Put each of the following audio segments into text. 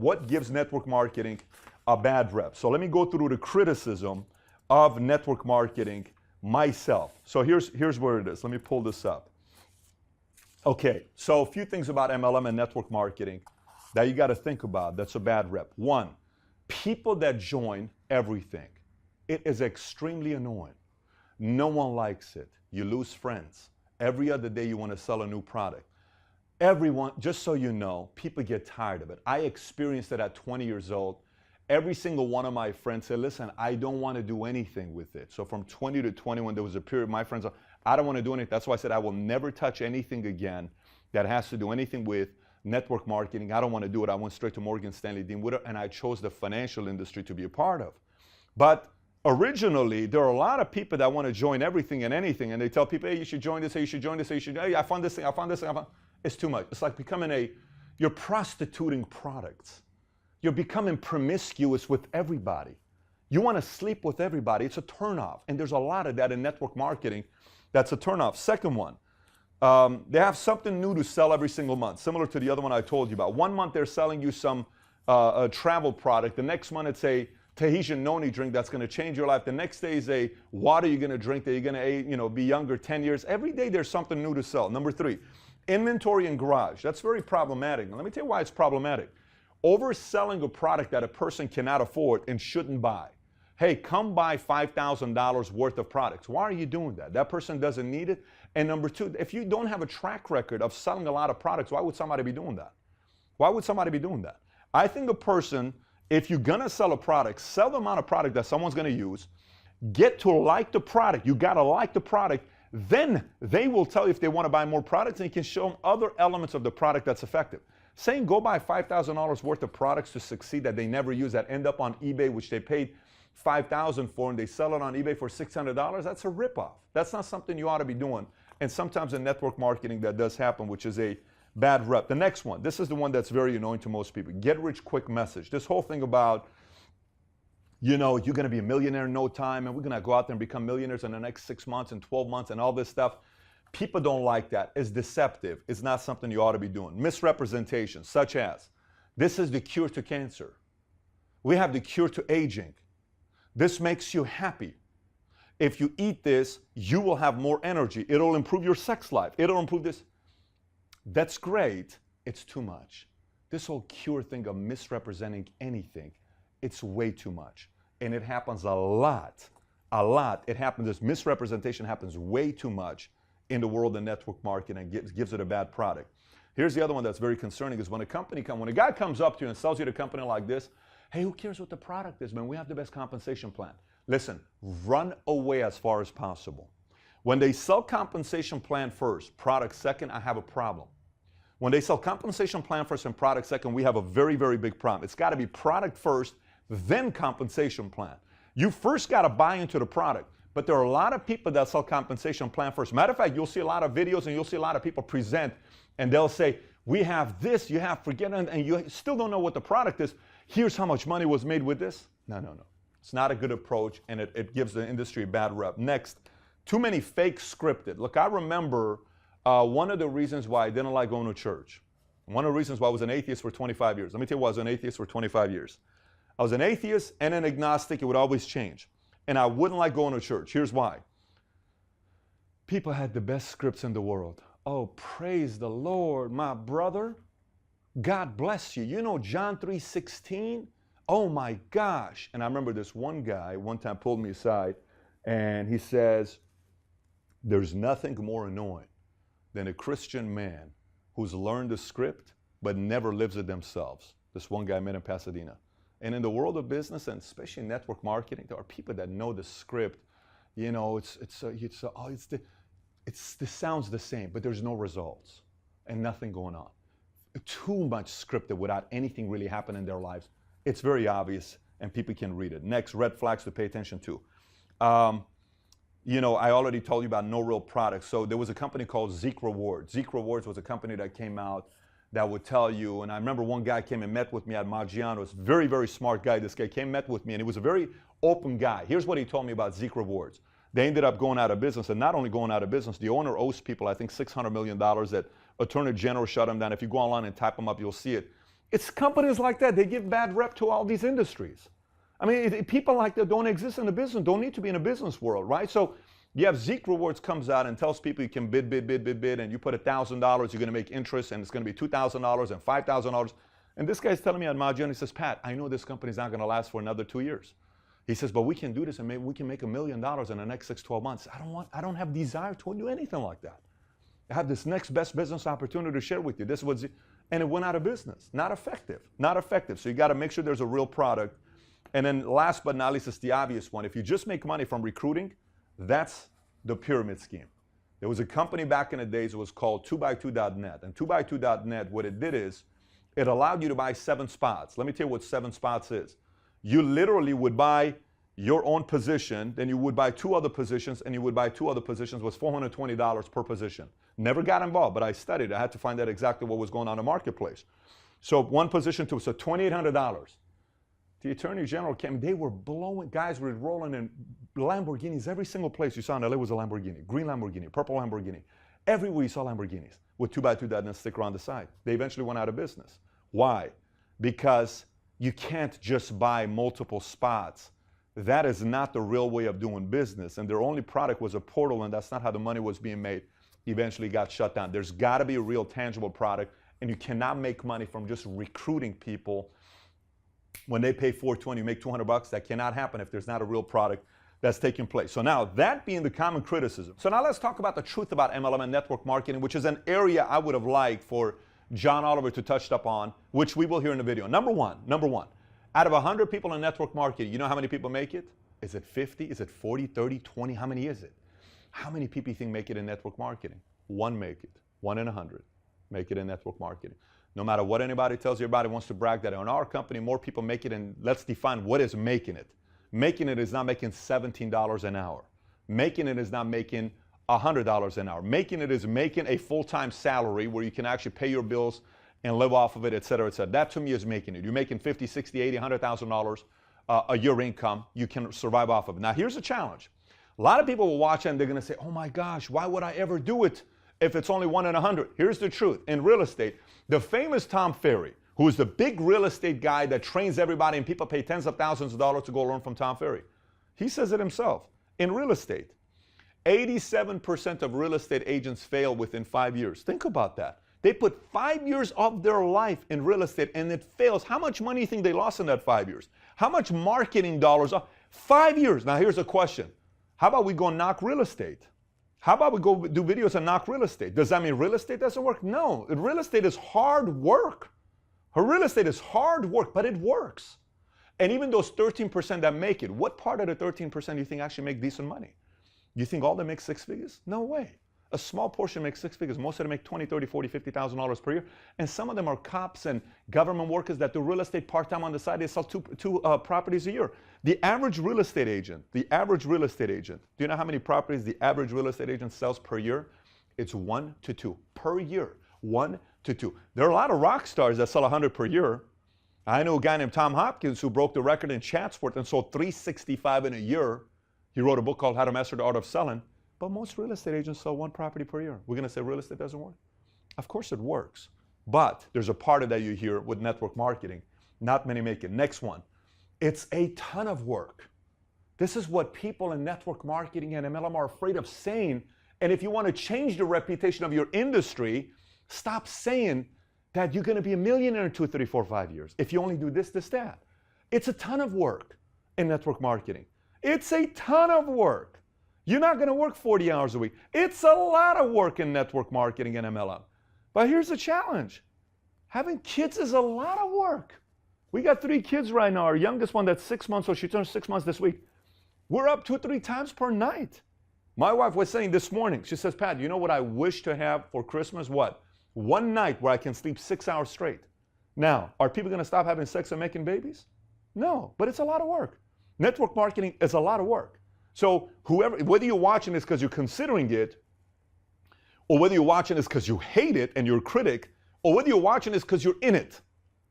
What gives network marketing a bad rep? So let me go through the criticism of network marketing myself. So here's where it is. Let me pull this up. Okay, so a few things about MLM and network marketing that you got to think about that's a bad rep. One, people that join everything. It is extremely annoying. No one likes it. You lose friends. Every other day you want to sell a new product. Everyone, just so you know, people get tired of it. I experienced it at 20 years old. Every single one of my friends said, listen, I don't want to do anything with it. So from 20 to 21, there was a period, my friends, I don't want to do anything. That's why I said I will never touch anything again that has to do anything with network marketing. I don't want to do it. I went straight to Morgan Stanley, Dean Witter, and I chose the financial industry to be a part of. But originally, there are a lot of people that want to join everything and anything, and they tell people, hey, you should join this, hey, you should join this, hey, you should, hey, I found this thing, I found this thing, It's too much. It's like becoming you're prostituting products. You're becoming promiscuous with everybody. You want to sleep with everybody. It's a turnoff. And there's a lot of that in network marketing. That's a turnoff. Second one, they have something new to sell every single month, similar to the other one I told you about. 1 month they're selling you some a travel product. The next month it's a Tahitian noni drink that's going to change your life. The next day is a water you're going to drink that you're going to be younger 10 years. Every day there's something new to sell. Number 3, inventory and garage. That's very problematic. Now, let me tell you why it's problematic. Overselling a product that a person cannot afford and shouldn't buy. Hey, come buy $5,000 worth of products. Why are you doing that? That person doesn't need it. And number 2, if you don't have a track record of selling a lot of products, why would somebody be doing that? Why would somebody be doing that? I think a person, if you're going to sell a product, sell the amount of product that someone's going to use, get to like the product. You got to like the product. Then they will tell you if they want to buy more products, and you can show them other elements of the product that's effective. Saying go buy $5,000 worth of products to succeed that they never use, that end up on eBay, which they paid $5,000 for, and they sell it on eBay for $600, that's a ripoff. That's not something you ought to be doing. And sometimes in network marketing that does happen, which is a bad rep. The next one, this is the one that's very annoying to most people. Get rich quick message. This whole thing about, you're going to be a millionaire in no time, and we're going to go out there and become millionaires in the next 6 months and 12 months and all this stuff. People don't like that. It's deceptive. It's not something you ought to be doing. Misrepresentation, such as, this is the cure to cancer. We have the cure to aging. This makes you happy. If you eat this, you will have more energy. It'll improve your sex life. It'll improve this. That's great. It's too much. This whole cure thing of misrepresenting anything, it's way too much. And it happens a lot. A lot. It happens, this misrepresentation happens way too much in the world of network marketing and gives it a bad product. Here's the other one that's very concerning is when a guy comes up to you and sells you the company like this, hey, who cares what the product is, man? We have the best compensation plan. Listen, run away as far as possible. When they sell compensation plan first, product second, I have a problem. When they sell compensation plan first and product second, we have a very, very big problem. It's got to be product first, then compensation plan. You first got to buy into the product. But there are a lot of people that sell compensation plan first. Matter of fact, you'll see a lot of videos and you'll see a lot of people present and they'll say, we have this, you have forget it, and you still don't know what the product is. Here's how much money was made with this. No. It's not a good approach, and it gives the industry a bad rep. Next, too many fake scripted. Look, I remember one of the reasons why I didn't like going to church. One of the reasons why I was an atheist for 25 years. Let me tell you why I was an atheist for 25 years. I was an atheist and an agnostic. It would always change. And I wouldn't like going to church. Here's why. People had the best scripts in the world. Oh, praise the Lord, my brother. God bless you. You know John 3:16? Oh my gosh. And I remember this one guy one time pulled me aside and he says, there's nothing more annoying than a Christian man who's learned the script but never lives it themselves. This one guy I met in Pasadena. And in the world of business, and especially network marketing, there are people that know the script. This sounds the same, but there's no results and nothing going on. Too much scripted without anything really happening in their lives. It's very obvious, and people can read it. Next, red flags to pay attention to. I already told you about no real products. So there was a company called Zeek Rewards. Zeek Rewards was a company that came out that would tell you, and I remember one guy came and met with me at Maggiano's, very, very smart guy. This guy came, met with me, and he was a very open guy. Here's what he told me about Zeek Rewards. They ended up going out of business, and not only going out of business, the owner owes people, I think, $600 million that Attorney General shut them down. If you go online and type them up, you'll see it. It's companies like that. They give bad rep to all these industries. I mean, people like that don't exist in the business, don't need to be in a business world, right? So you have Zeek Rewards comes out and tells people you can bid, and you put $1,000, you're going to make interest, and it's going to be $2,000 and $5,000. And this guy's telling me at Majian, he says, Pat, I know this company's not going to last for another 2 years. He says, but we can do this and maybe we can make $1 million in the next 6-12 months. I don't have desire to do anything like that. I have this next best business opportunity to share with you. This was, and it went out of business. Not effective. Not effective. So you got to make sure there's a real product. And then last but not least, it's the obvious one. If you just make money from recruiting, that's the pyramid scheme. There was a company back in the days, it was called 2x2.net. And 2x2.net, what it did is, it allowed you to buy 7 spots. Let me tell you what 7 spots is. You literally would buy your own position, then you would buy 2 other positions, and you would buy 2 other positions, was $420 per position. Never got involved, but I studied. I had to find out exactly what was going on in the marketplace. So one position, 2, so $2,800. The Attorney General came, they were blowing, guys were rolling in Lamborghinis. Every single place you saw in LA was a Lamborghini. Green Lamborghini, purple Lamborghini. Everywhere you saw Lamborghinis with 2x2.net sticker on the side. They eventually went out of business. Why? Because you can't just buy multiple spots. That is not the real way of doing business. And their only product was a portal, and that's not how the money was being made. Eventually got shut down. There's got to be a real tangible product, and you cannot make money from just recruiting people. When they pay $420, you make $200. That cannot happen if there's not a real product that's taking place. So now, that being the common criticism. So now let's talk about the truth about MLM and network marketing, which is an area I would have liked for John Oliver to touch up on, which we will hear in the video. Number one, out of 100 people in network marketing, you know how many people make it? Is it 50? Is it 40, 30, 20? How many is it? How many people you think make it in network marketing? 1 make it. 1 in 100 make it in network marketing. No matter what anybody tells you, everybody wants to brag that in our company, more people make it, and let's define what is making it. Making it is not making $17 an hour. Making it is not making $100 an hour. Making it is making a full-time salary where you can actually pay your bills and live off of it, et cetera, et cetera. That to me is making it. You're making $50, $60, $80, $100,000 a year income. You can survive off of it. Now here's a challenge. A lot of people will watch it and they're going to say, oh my gosh, why would I ever do it if it's only 1 in 100? Here's the truth. In real estate, the famous Tom Ferry, who is the big real estate guy that trains everybody and people pay tens of thousands of dollars to go learn from Tom Ferry. He says it himself. In real estate, 87% of real estate agents fail within 5 years. Think about that. They put 5 years of their life in real estate and it fails. How much money do you think they lost in that 5 years? How much marketing dollars? 5 years. Now here's a question. How about we go knock real estate? How about we go do videos and knock real estate? Does that mean real estate doesn't work? No, real estate is hard work. Real estate is hard work, but it works. And even those 13% that make it, what part of the 13% do you think actually make decent money? You think all of them make 6 figures? No way. A small portion makes 6 figures. Most of them make $20, $30, $40, $50,000 per year. And some of them are cops and government workers that do real estate part-time on the side. They sell two properties a year. The average real estate agent, do you know how many properties the average real estate agent sells per year? It's 1 to 2 per year. 1 to 2. There are a lot of rock stars that sell 100 per year. I know a guy named Tom Hopkins who broke the record in Chatsport and sold 365 in a year. He wrote a book called How to Master the Art of Selling. But most real estate agents sell 1 property per year. We're going to say real estate doesn't work? Of course it works. But there's a part of that you hear with network marketing. Not many make it. Next one. It's a ton of work. This is what people in network marketing and MLM are afraid of saying. And if you want to change the reputation of your industry, stop saying that you're going to be a millionaire in 2, 3, 4, 5 years. If you only do this, that. It's a ton of work in network marketing. It's a ton of work. You're not going to work 40 hours a week. It's a lot of work in network marketing and MLM. But here's the challenge. Having kids is a lot of work. We got 3 kids right now. Our youngest one that's 6 months, so she turns 6 months this week. We're up 2 or 3 times per night. My wife was saying this morning, she says, Pat, you know what I wish to have for Christmas? What? 1 night where I can sleep 6 hours straight. Now, are people going to stop having sex and making babies? No, but it's a lot of work. Network marketing is a lot of work. So whether you're watching this because you're considering it, or whether you're watching this because you hate it and you're a critic, or whether you're watching this because you're in it,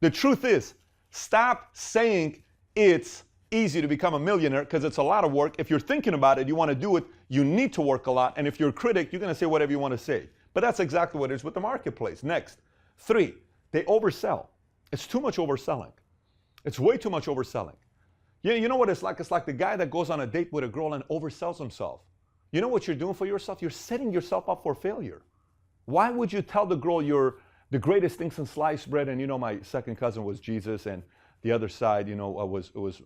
the truth is, stop saying it's easy to become a millionaire because it's a lot of work. If you're thinking about it, you want to do it, you need to work a lot. And if you're a critic, you're going to say whatever you want to say. But that's exactly what it is with the marketplace. Next, 3, they oversell. It's too much overselling. It's way too much overselling. Yeah, you know what it's like? It's like the guy that goes on a date with a girl and oversells himself. You know what you're doing for yourself? You're setting yourself up for failure. Why would you tell the girl you're the greatest thing since sliced bread? And you know, my second cousin was Jesus, and the other side, you know, was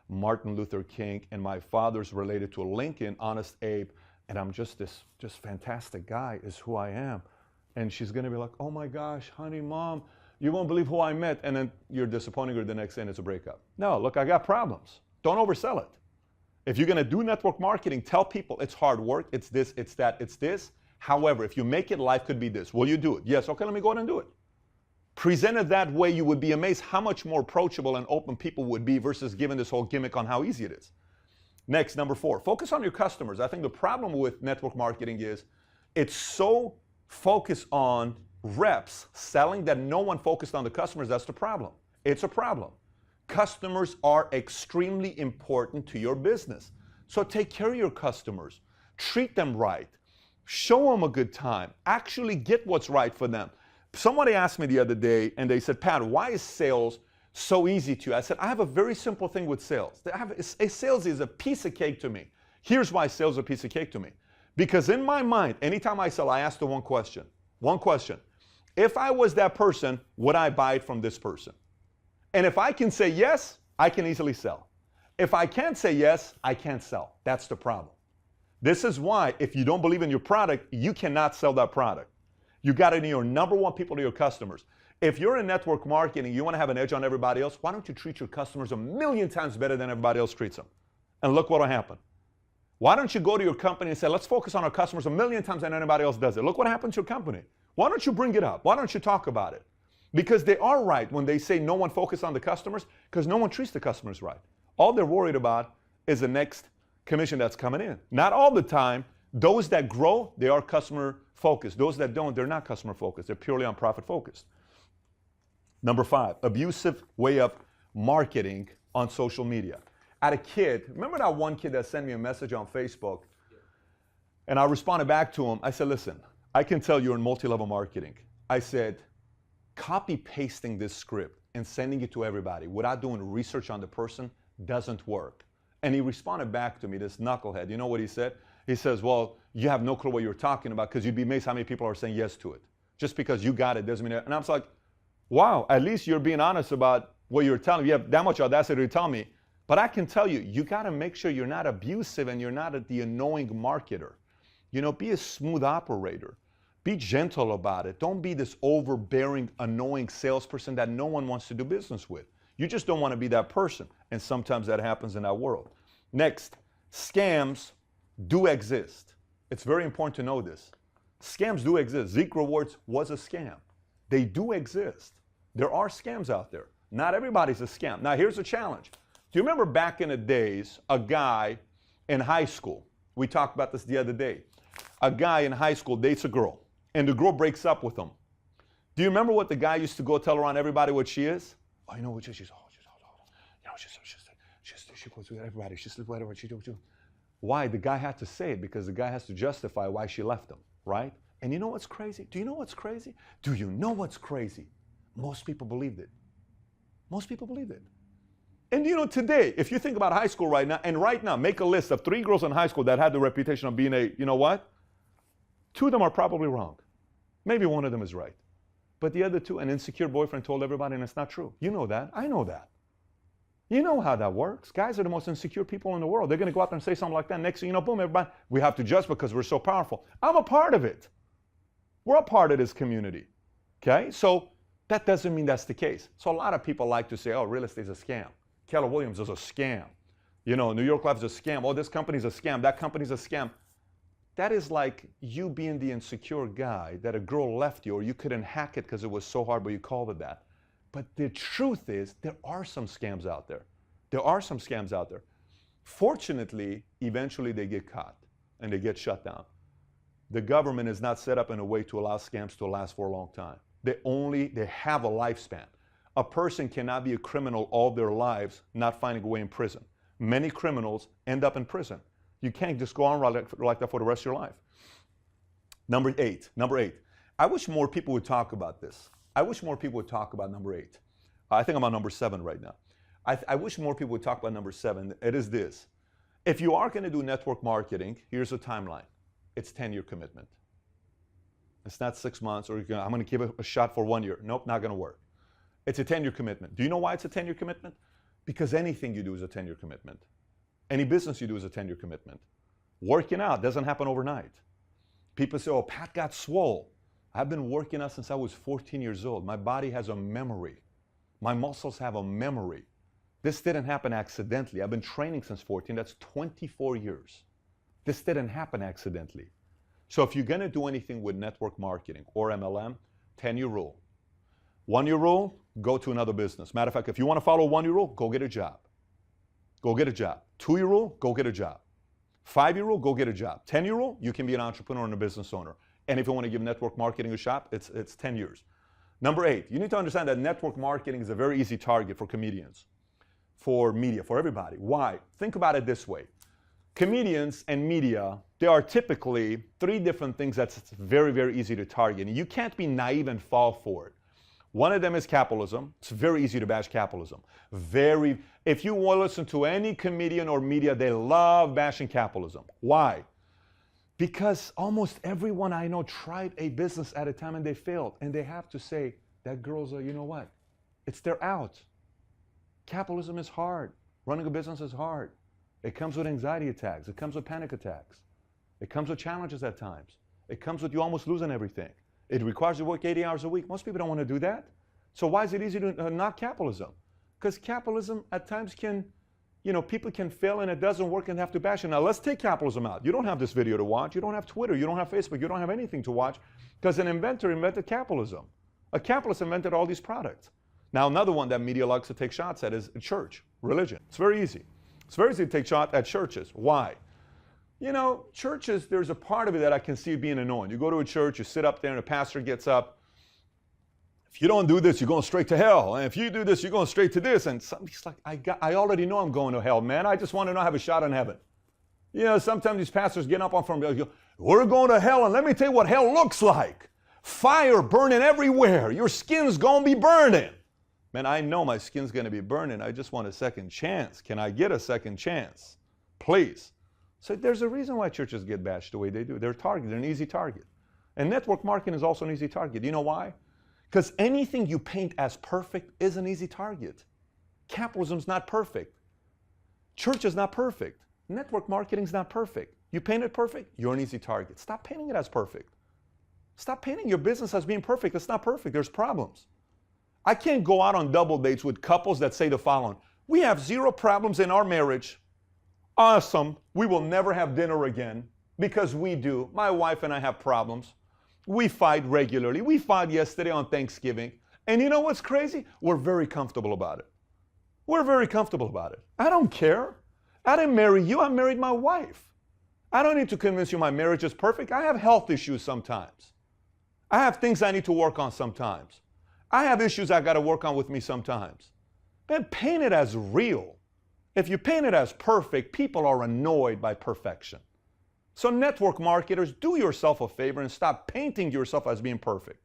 Martin Luther King, and my father's related to Lincoln, Honest Abe, and I'm just this fantastic guy is who I am. And she's gonna be like, oh my gosh, honey, mom, you won't believe who I met, and then you're disappointing her the next day and it's a breakup. No, look, I got problems. Don't oversell it. If you're gonna do network marketing, tell people it's hard work, it's this, it's that, it's this. However, if you make it, life could be this. Will you do it? Yes, okay, let me go ahead and do it. Presented that way, you would be amazed how much more approachable and open people would be versus giving this whole gimmick on how easy it is. Next, number 4, focus on your customers. I think the problem with network marketing is it's so focused on reps selling that no one focused on the customers. That's the problem. It's a problem. Customers are extremely important to your business. So take care of your customers. Treat them right. Show them a good time. Actually get what's right for them. Somebody asked me the other day, and they said, Pat, why is sales so easy to you? I said, I have a very simple thing with sales. Sales is a piece of cake to me. Here's why sales is a piece of cake to me. Because in my mind, anytime I sell, I ask the one question. One question. If I was that person, would I buy it from this person? And if I can say yes, I can easily sell. If I can't say yes, I can't sell. That's the problem. This is why if you don't believe in your product, you cannot sell that product. You got to know your number one people to your customers. If you're in network marketing, you want to have an edge on everybody else, why don't you treat your customers 1,000,000 times better than everybody else treats them? And look what will happen. Why don't you go to your company and say, let's focus on our customers 1,000,000 times than anybody else does it? Look what happens to your company. Why don't you bring it up? Why don't you talk about it? Because they are right when they say no one focus on the customers, because no one treats the customers right. All they're worried about is the next commission that's coming in. Not all the time. Those that grow, they are customer focused. Those that don't, they're not customer focused. They're purely on profit focused. Number 5, abusive way of marketing on social media. At a kid, remember that one kid that sent me a message on Facebook? And I responded back to him. I said, listen, I can tell you're in multi-level marketing. I said, copy pasting this script and sending it to everybody without doing research on the person doesn't work. And he responded back to me, this knucklehead. You know what he said? He says, well, you have no clue what you're talking about because you'd be amazed how many people are saying yes to it. Just because you got it doesn't mean it. And I was like, wow, at least you're being honest about what you're telling me. You have that much audacity to tell me. But I can tell you, you got to make sure you're not abusive and you're not the annoying marketer. You know, be a smooth operator. Be gentle about it. Don't be this overbearing, annoying salesperson that no one wants to do business with. You just don't want to be that person. And sometimes that happens in our world. Next, scams do exist. It's very important to know this. Scams do exist. Zeek Rewards was a scam. They do exist. There are scams out there. Not everybody's a scam. Now, here's the challenge. Do you remember back in the days, a guy in high school, we talked about this the other day, a guy in high school dates a girl, and the girl breaks up with him. Do you remember what the guy used to go tell around everybody what she is? Oh, you know what she's, you know, she goes with everybody, she's whatever she do. Why? The guy had to say it because the guy has to justify why she left him, right? And you know what's crazy? Do you know what's crazy? Do you know what's crazy? Most people believed it. Most people believed it. And you know, today, if you think about high school right now, and right now, make a list of 3 girls in high school that had the reputation of being a, you know what? 2 of them are probably wrong. Maybe 1 of them is right. But the other 2, an insecure boyfriend told everybody, and it's not true. You know that. I know that. You know how that works. Guys are the most insecure people in the world. They're going to go out there and say something like that. Next thing you know, boom, everybody, we have to judge because we're so powerful. I'm a part of it. We're a part of this community. Okay? So that doesn't mean that's the case. So a lot of people like to say, oh, real estate is a scam. Keller Williams is a scam. You know, New York Life is a scam. Oh, this company's a scam. That company's a scam. That is like you being the insecure guy that a girl left you or you couldn't hack it because it was so hard, but you called it that. But the truth is there are some scams out there. There are some scams out there. Fortunately, eventually they get caught and they get shut down. The government is not set up in a way to allow scams to last for a long time. They have a lifespan. A person cannot be a criminal all their lives not finding a way in prison. Many criminals end up in prison. You can't just go on like that for the rest of your life. Number 8. I wish more people would talk about this. I wish more people would talk about number 8. I think I'm on number 7 right now. I wish more people would talk about number 7. It is this. If you are going to do network marketing, here's a timeline. It's 10-year commitment. It's not 6 months or I'm going to give it a shot for 1 year. Nope, not going to work. It's a 10-year commitment. Do you know why it's a 10-year commitment? Because anything you do is a 10-year commitment. Any business you do is a 10-year commitment. Working out doesn't happen overnight. People say, oh, Pat got swole. I've been working out since I was 14 years old. My body has a memory. My muscles have a memory. This didn't happen accidentally. I've been training since 14. That's 24 years. This didn't happen accidentally. So if you're going to do anything with network marketing or MLM, 10-year rule. 1-year rule, go to another business. Matter of fact, if you want to follow 1-year rule, go get a job. Go get a job. 2-year rule, go get a job. 5-year rule, go get a job. 10-year rule, you can be an entrepreneur and a business owner. And if you want to give network marketing a shot, it's 10 years. Number 8, you need to understand that network marketing is a very easy target for comedians, for media, for everybody. Why? Think about it this way. Comedians and media, there are typically 3 different things that's very, very easy to target. And you can't be naive and fall for it. One of them is capitalism. It's very easy to bash capitalism. If you want to listen to any comedian or media, they love bashing capitalism. Why? Because almost everyone I know tried a business at a time and they failed. And they have to say, that girl's you know what? They're out. Capitalism is hard. Running a business is hard. It comes with anxiety attacks. It comes with panic attacks. It comes with challenges at times. It comes with you almost losing everything. It requires you to work 80 hours a week. Most people don't want to do that. So why is it easy to knock capitalism? Because capitalism at times can, people can fail and it doesn't work and have to bash it. Now let's take capitalism out. You don't have this video to watch. You don't have Twitter. You don't have Facebook. You don't have anything to watch because an inventor invented capitalism. A capitalist invented all these products. Now another one that media likes to take shots at is church, religion. It's very easy. It's very easy to take shots at churches. Why? Churches, there's a part of it that I can see being annoying. You go to a church, you sit up there, and the pastor gets up. If you don't do this, you're going straight to hell. And if you do this, you're going straight to this. And somebody's like, I already know I'm going to hell, man. I just want to know I have a shot in heaven. Sometimes these pastors get up on front and go, we're going to hell, and let me tell you what hell looks like. Fire burning everywhere. Your skin's going to be burning. Man, I know my skin's going to be burning. I just want a second chance. Can I get a second chance? Please. So there's a reason why churches get bashed the way they do. They're targeted. They're an easy target. And network marketing is also an easy target. You know why? Because anything you paint as perfect is an easy target. Capitalism's not perfect. Church is not perfect. Network marketing's not perfect. You paint it perfect, you're an easy target. Stop painting it as perfect. Stop painting your business as being perfect. It's not perfect. There's problems. I can't go out on double dates with couples that say the following. We have 0 problems in our marriage. Awesome. We will never have dinner again because we do. My wife and I have problems. We fight regularly. We fought yesterday on Thanksgiving. And you know what's crazy? We're very comfortable about it. We're very comfortable about it. I don't care. I didn't marry you. I married my wife. I don't need to convince you my marriage is perfect. I have health issues sometimes. I have things I need to work on sometimes. I have issues I got to work on with me sometimes. Man, paint it as real. If you paint it as perfect, people are annoyed by perfection. So network marketers, do yourself a favor and stop painting yourself as being perfect.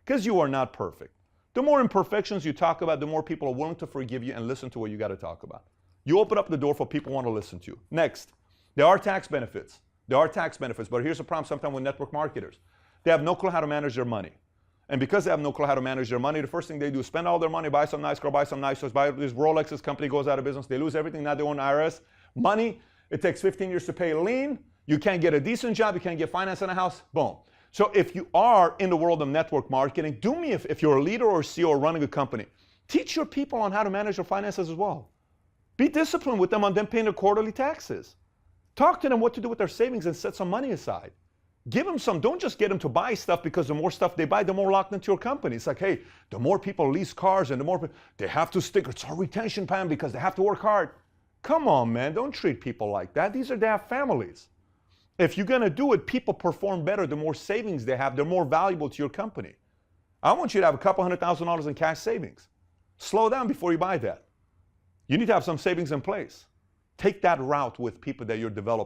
Because you are not perfect. The more imperfections you talk about, the more people are willing to forgive you and listen to what you got to talk about. You open up the door for people who want to listen to you. Next, there are tax benefits. There are tax benefits, but here's the problem sometimes with network marketers. They have no clue how to manage their money. And because they have no clue how to manage their money, the first thing they do is spend all their money, buy some nice car, buy some nice clothes, buy this Rolex, this company goes out of business, they lose everything, now they own IRS. Money, it takes 15 years to pay lien, you can't get a decent job, you can't get finance in a house, boom. So if you are in the world of network marketing, do me if you're a leader or CEO or running a company, teach your people on how to manage their finances as well. Be disciplined with them on them paying their quarterly taxes. Talk to them what to do with their savings and set some money aside. Give them some. Don't just get them to buy stuff because the more stuff they buy, the more locked into your company. It's like, hey, the more people lease cars and the more they have to stick. It's our retention plan because they have to work hard. Come on, man. Don't treat people like that. They have families. If you're going to do it, people perform better. The more savings they have, they're more valuable to your company. I want you to have a couple $100,000 in cash savings. Slow down before you buy that. You need to have some savings in place. Take that route with people that you're developing.